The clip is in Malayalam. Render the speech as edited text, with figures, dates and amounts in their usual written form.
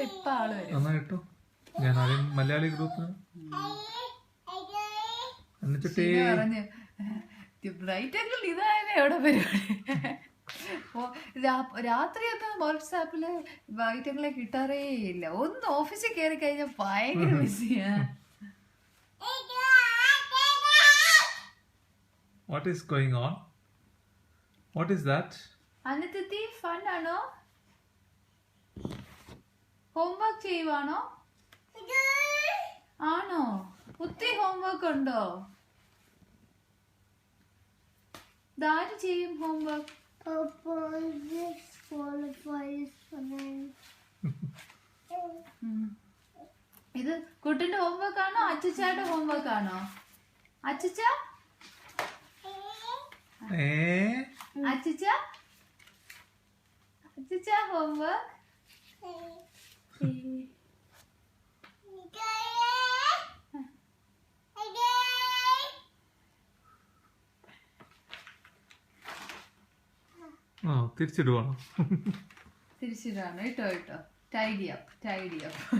ഇപ്പൊ ആള് വരും. നന്നായിട്ടോ. ഞാൻ ആദ്യം മലയാളി ഗ്രൂപ്പ് പറഞ്ഞു ബ്രൈറ്റ് ആംഗിൾ ഇതായാലും എവിടെ പരിപാടി. രാത്രിയൊന്നും വാട്സാപ്പില് ബ്രൈറ്റ് ആംഗിളെ കിട്ടാറേ ഇല്ല. ഒന്ന് ഓഫീസിൽ കയറി കഴിഞ്ഞാൽ ഭയങ്കര ബിസിയാ. What is going on? What is that? അനിത്യത്തി ഫൺ ആണോ? ഹോംവർക്ക് ചെയ്യുവാണോ? ആണോ? ഒത്തിരി ഹോംവർക്ക് ഉണ്ടോ? ഇതാര് ചെയ്യും ഹോംവർക്ക്? ഇത് കുട്ടിന്റെ ഹോംവർക്ക് ആണോ അച്ചുച്ചായുടെ ഹോംവർക്ക് ആണോ? അച്ചുച്ച അച്ചുച്ച അച്ചുച്ച ഹോംവർക്ക്. തിരിച്ചിടുവാണോ? തിരിച്ചിടാണ്. ഇട്ടോ ഇട്ടോ. Tidy up tidy up.